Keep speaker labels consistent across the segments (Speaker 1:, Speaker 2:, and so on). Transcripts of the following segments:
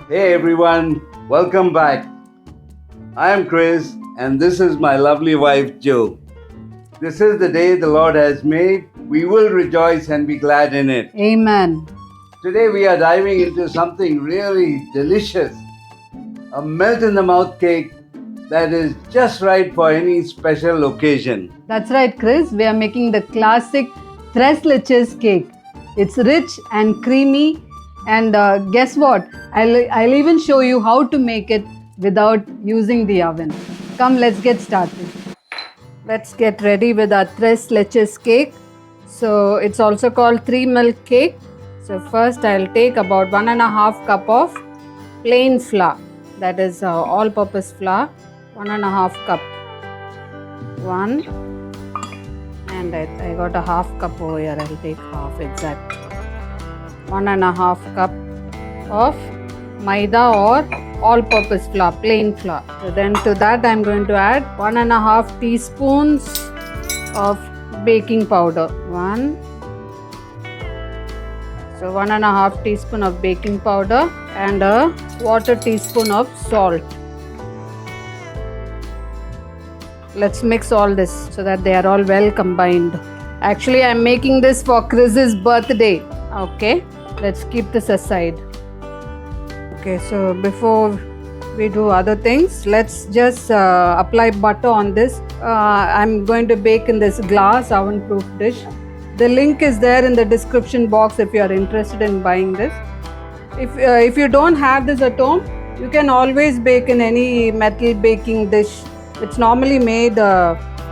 Speaker 1: Hey everyone, welcome back. I am Chris and this is my lovely wife Jo. This is the day the Lord has made. We will rejoice and be glad in it.
Speaker 2: Amen.
Speaker 1: Today we are diving into something really delicious, a melt in the mouth cake that is just right for any special occasion.
Speaker 2: That's right, Chris. We are making the classic tres leches cake. It's rich and creamy, and guess what? I'll even show you how to make it without using the oven. Come, let's get started. Let's get ready with our tres leches cake. So it's also called 3 milk cake. So first I'll take about 1.5 cup of plain flour. That is all-purpose flour. 1.5 cup. One, and I got a half cup over here. I'll take half exact. 1.5 cup of maida or all-purpose flour, plain flour. So then to that I'm going to add 1.5 teaspoons of baking powder. So 1.5 teaspoon of baking powder and a quarter teaspoon of salt. Let's mix all this so that they are all well combined. Actually, I'm making this for Chris's birthday. Okay, let's keep this aside. Okay, so before we do other things, let's just apply butter on this. I'm going to bake in this glass oven-proof dish. The link is there in the description box if you are interested in buying this. If you don't have this at home, you can always bake in any metal baking dish. It's normally made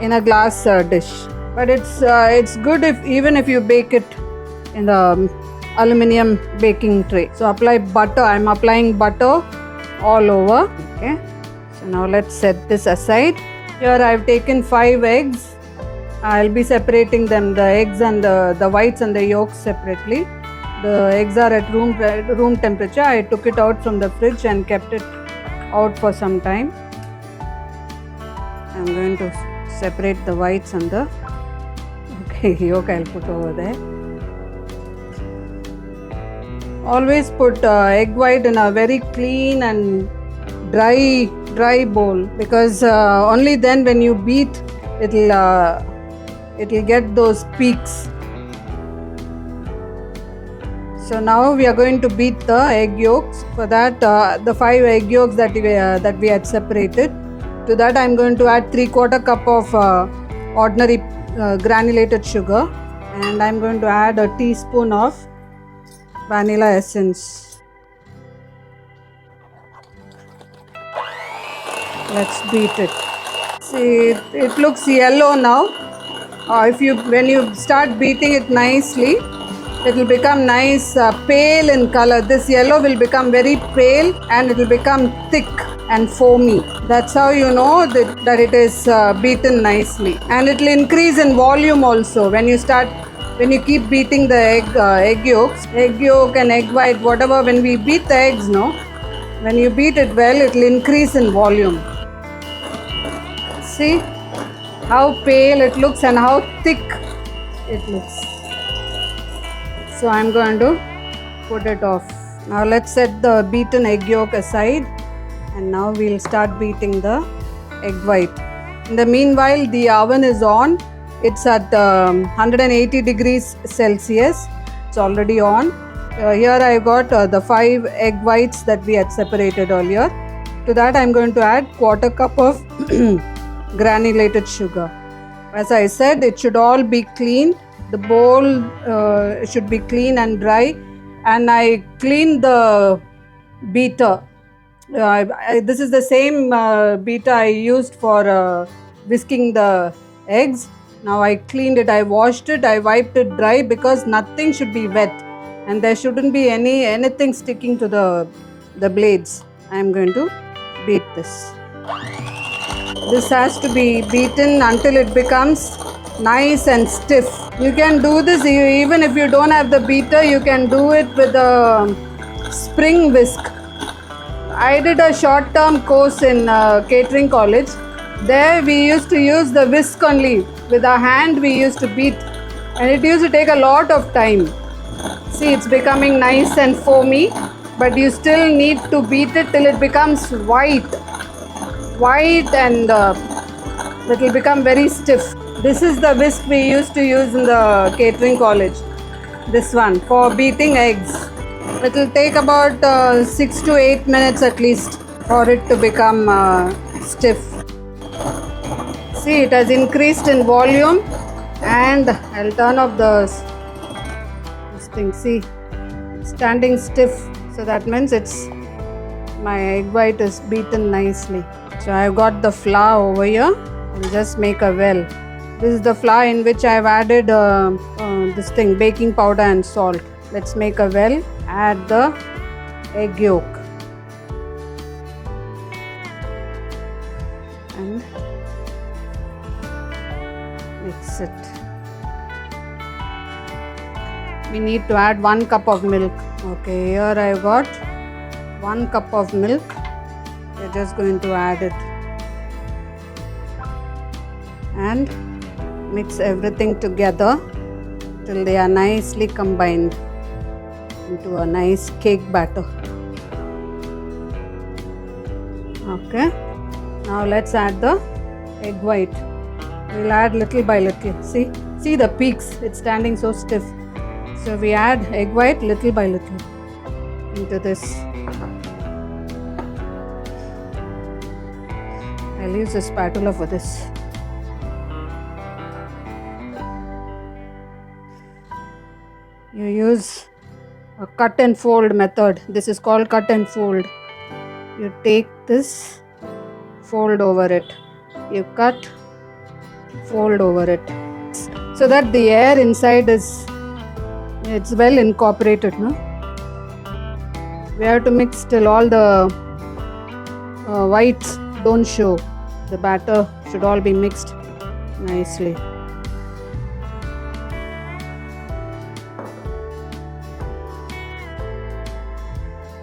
Speaker 2: in a glass dish, but it's good even if you bake it in the aluminium baking tray. So apply butter. I'm applying butter all over. Okay. So now let's set this aside. Here I've taken 5 eggs. I'll be separating them, the eggs and the whites and the yolks separately. The eggs are at room temperature. I took it out from the fridge and kept it out for some time. I'm going to separate the whites and the yolk I'll put over there. Always put egg white in a very clean and dry bowl, because only then when you beat it'll get those peaks. So now we are going to beat the egg yolks. For that, the 5 egg yolks that we had separated, to that I'm going to add 3/4 cup of ordinary granulated sugar, and I'm going to add a teaspoon of vanilla essence. Let's beat it. See, it looks yellow now. When you start beating it nicely, it will become nice pale in color. This yellow will become very pale and it will become thick and foamy. That's how you know that it is beaten nicely. And it will increase in volume also when you keep beating the egg yolk and egg white, whatever. When we beat the eggs, when you beat it well, it will increase in volume. See how pale it looks and how thick it looks. So I'm going to put it off. Now let's set the beaten egg yolk aside, and now we'll start beating the egg white. In the meanwhile, the oven is on. It's at 180 degrees Celsius. It's already on. Here I got the 5 egg whites that we had separated earlier. To that I'm going to add 1/4 cup of granulated sugar. As I said, it should all be clean. The bowl should be clean and dry, and I cleaned the beater. This is the same beater I used for whisking the eggs. Now I cleaned it, I washed it, I wiped it dry, because nothing should be wet and there shouldn't be anything sticking to the blades. I am going to beat this. This has to be beaten until it becomes nice and stiff. You can do this even if you don't have the beater. You can do it with a spring whisk. I did a short-term course in catering college. There we used to use the whisk only. With our hand we used to beat, and it used to take a lot of time. See, it's becoming nice and foamy. but you still need to beat it till it becomes white and it will become very stiff. This is the whisk we used to use in the catering college, this one for beating eggs. It will take about 6 to 8 minutes at least for it to become stiff. See, it has increased in volume, and I'll turn off this thing. See, standing stiff, so that means my egg white is beaten nicely. So I've got the flour over here. I'll just make a well. This is the flour in which I've added this thing, baking powder and salt. Let's make a well. Add the egg yolk and mix it. We need to add 1 cup of milk. Okay, here I've got 1 cup of milk. We're just going to add it and mix everything together till they are nicely combined into a nice cake batter. Okay, now let's add the egg white. We'll add little by little. See the peaks, it's standing so stiff. So we add egg white little by little into this. I'll use a spatula for this. You use a cut and fold method. This is called cut and fold. You take this, fold over it. You cut, fold over it, so that the air inside it's well incorporated. No? We have to mix till all the whites don't show. The batter should all be mixed nicely.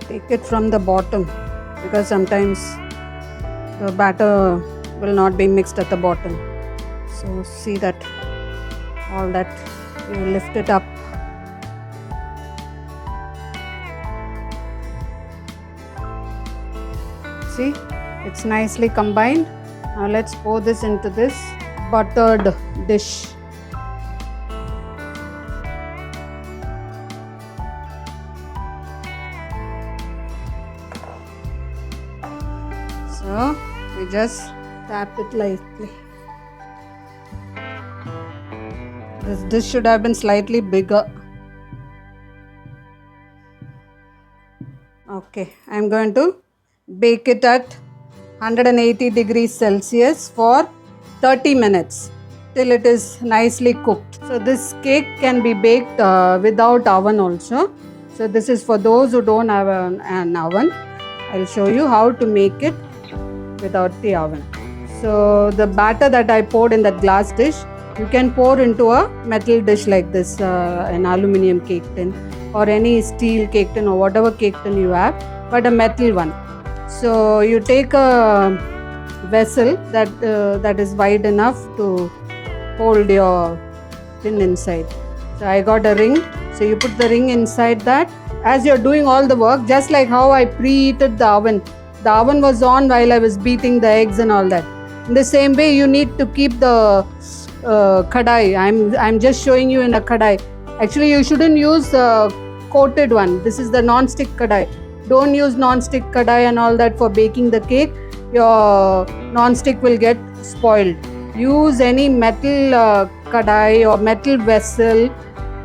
Speaker 2: Take it from the bottom, because sometimes the batter will not be mixed at the bottom. So see that all that, you lift it up. See, it's nicely combined. Now let's pour this into this buttered dish. So we just tap it lightly. This dish should have been slightly bigger. Okay, I'm going to bake it at 180 degrees Celsius for 30 minutes till it is nicely cooked. So this cake can be baked without oven also. So this is for those who don't have an oven. I'll show you how to make it without the oven. So the batter that I poured in that glass dish, you can pour into a metal dish like this, an aluminium cake tin or any steel cake tin or whatever cake tin you have, but a metal one. So you take a vessel that is wide enough to hold your tin inside. So I got a ring. So you put the ring inside that. As you're doing all the work, just like how I preheated the oven. The oven was on while I was beating the eggs and all that. In the same way, you need to keep the kadai. I'm just showing you in a kadai. Actually, you shouldn't use coated one. This is the non-stick kadai. Don't use non-stick kadai and all that for baking the cake. Your non-stick will get spoiled. Use any metal kadai or metal vessel.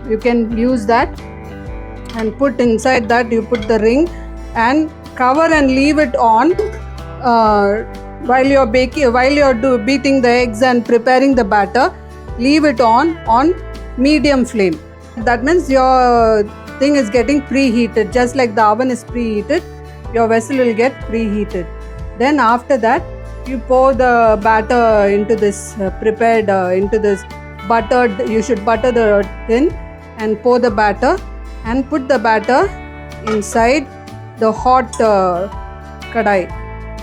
Speaker 2: You can use that and put inside that. You put the ring and cover and leave it on while you're baking. While you're beating the eggs and preparing the batter, leave it on medium flame. That means your thing is getting preheated. Just like the oven is preheated, your vessel will get preheated. Then after that, you pour the batter into this prepared into this buttered. You should butter the tin and pour the batter and put the batter inside the hot kadai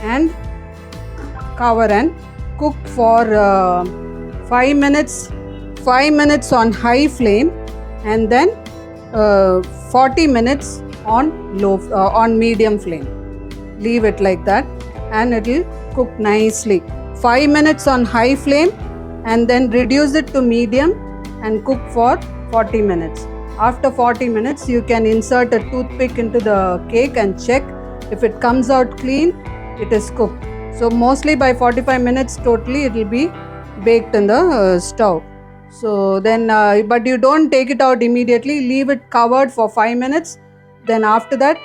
Speaker 2: and cover and cook for 5 minutes. 5 minutes on high flame and then 40 minutes on medium flame. Leave it like that and it will cook nicely. 5 minutes on high flame and then reduce it to medium and cook for 40 minutes. After 40 minutes, you can insert a toothpick into the cake and check. If it comes out clean, it is cooked. So mostly by 45 minutes totally it will be baked in the stove. So then, but you don't take it out immediately, leave it covered for 5 minutes. Then after that,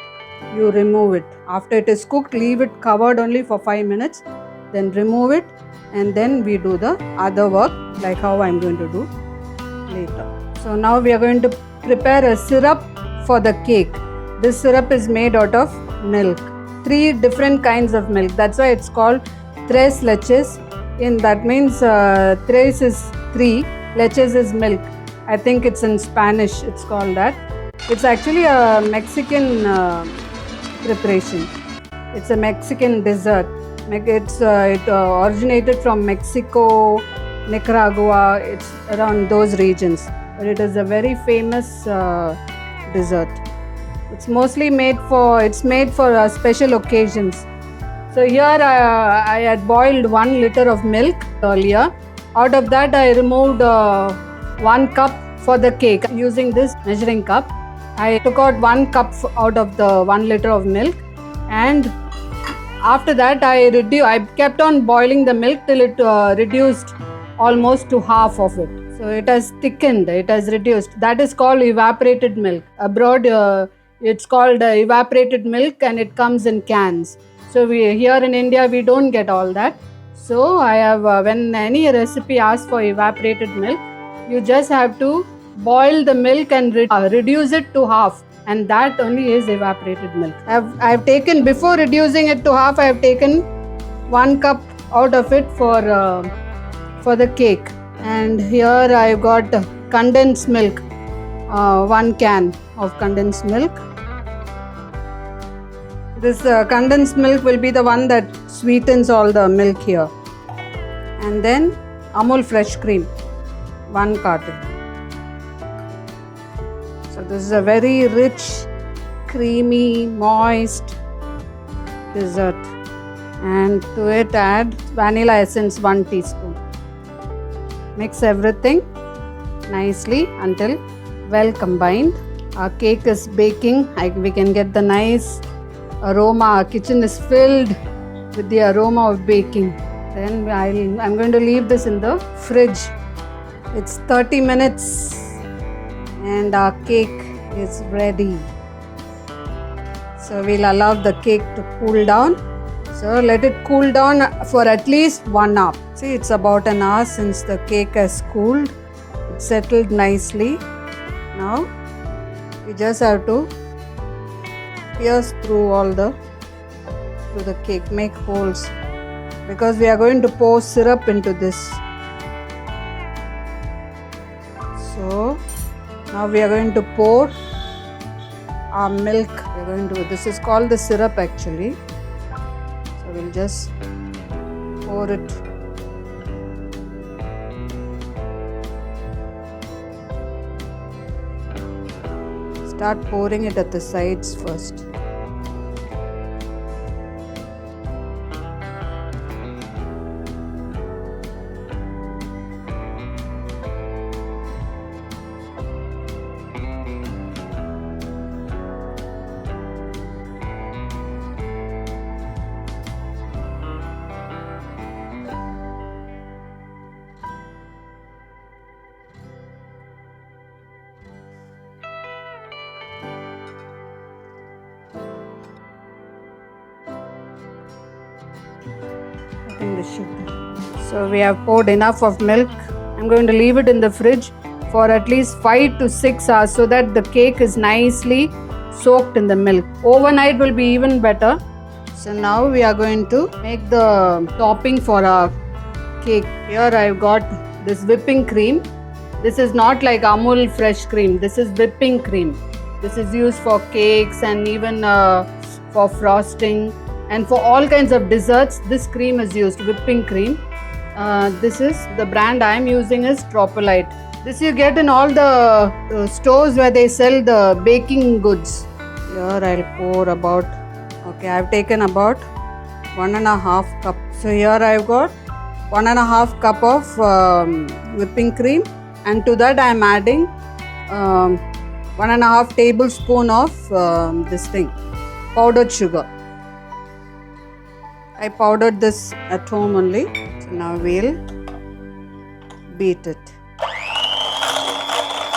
Speaker 2: you remove it. After it is cooked, leave it covered only for 5 minutes. Then remove it and then we do the other work like how I am going to do later. So now we are going to prepare a syrup for the cake. This syrup is made out of milk. 3 different kinds of milk. That's why it's called tres leches. That means tres is 3, leches is milk. I think it's in Spanish, it's called that. It's actually a Mexican preparation. It's a Mexican dessert. It originated from Mexico, Nicaragua. It's around those regions. But it is a very famous dessert. It's mostly made for special occasions. So here I had boiled 1 liter of milk earlier. Out of that I removed 1 cup for the cake. Using this measuring cup, I took out 1 cup out of the 1 liter of milk, and after that I kept on boiling the milk till it reduced almost to half of it. So it has thickened, it has reduced. That is called evaporated milk. Abroad it's called evaporated milk and it comes in cans. So here in India we don't get all that. So I have when any recipe asks for evaporated milk, you just have to boil the milk and reduce it to half, and that only is evaporated milk. I've taken, before reducing it to half, I have taken 1 cup out of it for the cake. And here I've got condensed milk, 1 can of condensed milk. This condensed milk will be the one that sweetens all the milk here. And then Amul fresh cream, 1 carton. So this is a very rich, creamy, moist dessert. And to it add vanilla essence, 1 teaspoon. Mix everything nicely until well combined. Our cake is baking. We can get the nice aroma. Our kitchen is filled with the aroma of baking. Then I'm going to leave this in the fridge. It's 30 minutes and our cake is ready. So we'll allow the cake to cool down. So let it cool down for at least 1 hour. See, it's about an hour since the cake has cooled. It's settled nicely. Now we just have to pierce through the cake, make holes, because we are going to pour syrup into this. So now we are going to pour our milk. This is called the syrup actually. So we'll just pour it. Start pouring it at the sides first. So we have poured enough of milk. I'm going to leave it in the fridge for at least 5 to 6 hours so that the cake is nicely soaked in the milk. Overnight will be even better. So now we are going to make the topping for our cake. Here I've got this whipping cream. This is not like Amul fresh cream. This is whipping cream. This is used for cakes and even for frosting. And for all kinds of desserts, this cream is used, whipping cream. This is the brand I am using is Tropolite. This you get in all the stores where they sell the baking goods, Here I'll pour about, okay, I've taken about 1.5 cup. So here I've got 1.5 cup of whipping cream, and to that I'm adding 1.5 tablespoon of this thing, powdered sugar. I powdered this at home only. So now we'll beat it.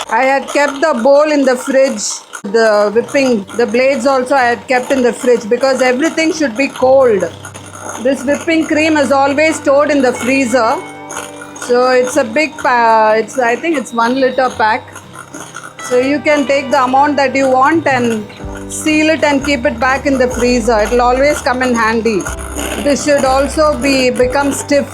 Speaker 2: I had kept the bowl in the fridge. The whipping, the blades also I had kept in the fridge because everything should be cold. This whipping cream is always stored in the freezer. So it's a big, I think it's 1 liter pack. So you can take the amount that you want and seal it and keep it back in the freezer. It will always come in handy. This should also become stiff.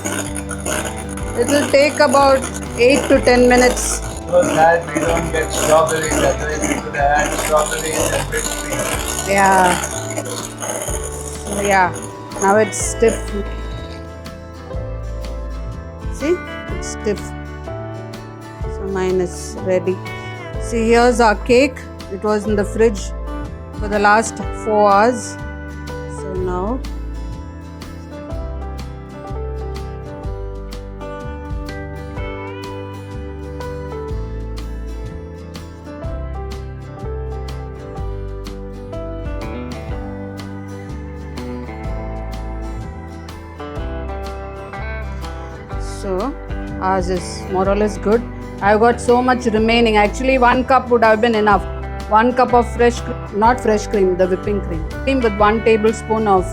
Speaker 2: It will take about 8 to 10 minutes.
Speaker 1: So that we don't get strawberries, otherwise we could add strawberries and whipped cream.
Speaker 2: Yeah. So yeah, now it's stiff. See, it's stiff. So mine is ready. See, here's our cake. It was in the fridge for the last 4 hours. So now ours is more or less good. I've got so much remaining. Actually, 1 cup would have been enough. 1 cup of not fresh cream, the whipping cream. With 1 tablespoon of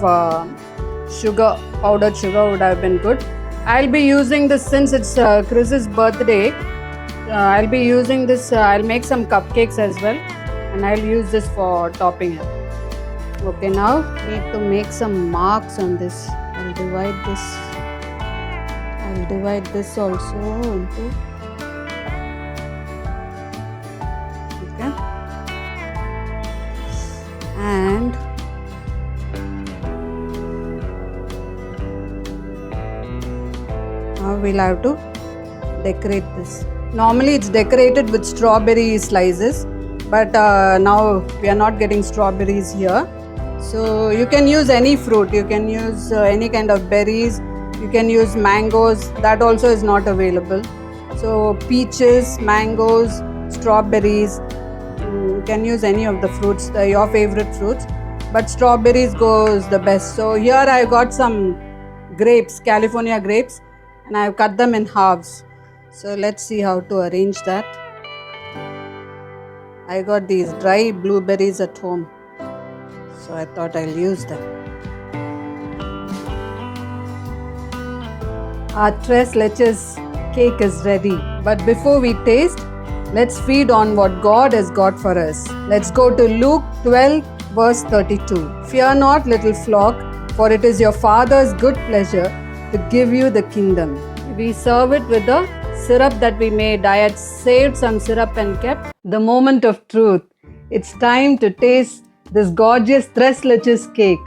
Speaker 2: sugar, powdered sugar would have been good. I'll be using this since it's Chris's birthday. I'll be using this, I'll make some cupcakes as well. And I'll use this for topping it. Okay, now need to make some marks on this. I'll divide this also into, okay, and now we'll have to decorate this. Normally it's decorated with strawberry slices, but now we are not getting strawberries here. So you can use any fruit, you can use any kind of berries. You can use mangoes, that also is not available. So peaches, mangoes, strawberries, you can use any of the fruits, your favorite fruits. But strawberries goes the best. So here I got some grapes, California grapes, and I have cut them in halves. So let's see how to arrange that. I got these dry blueberries at home, so I thought I'll use them. Our tres leches cake is ready. But before we taste, let's feed on what God has got for us. Let's go to Luke 12 verse 32. Fear not, little flock, for it is your Father's good pleasure to give you the kingdom. We serve it with the syrup that we made. I had saved some syrup and kept. The moment of truth. It's time to taste this gorgeous tres leches cake.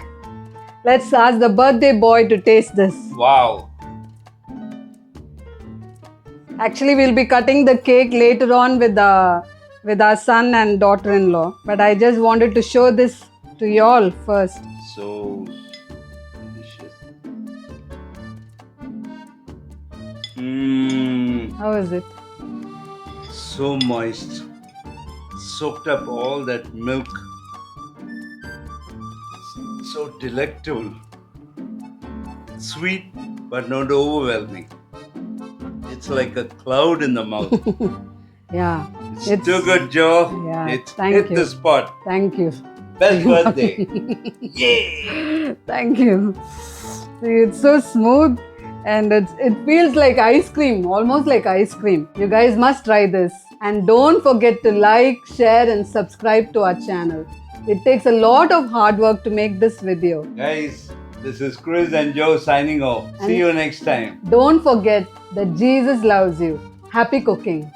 Speaker 2: Let's ask the birthday boy to taste this.
Speaker 1: Wow.
Speaker 2: Actually, we'll be cutting the cake later on with our son and daughter-in-law. But I just wanted to show this to you all first.
Speaker 1: So delicious.
Speaker 2: How is it?
Speaker 1: So moist. Soaked up all that milk. So delectable. Sweet, but not overwhelming. It's like a cloud in the mouth.
Speaker 2: Yeah.
Speaker 1: It's too good, Joe.
Speaker 2: Yeah,
Speaker 1: It's
Speaker 2: thank
Speaker 1: hit
Speaker 2: you.
Speaker 1: the spot.
Speaker 2: Thank you.
Speaker 1: Best birthday. Yay!
Speaker 2: Thank you. See, it's so smooth and it feels like ice cream, almost like ice cream. You guys must try this. And don't forget to like, share and subscribe to our channel. It takes a lot of hard work to make this video.
Speaker 1: Guys, this is Chris and Joe signing off. See you next time.
Speaker 2: Don't forget that Jesus loves you. Happy cooking.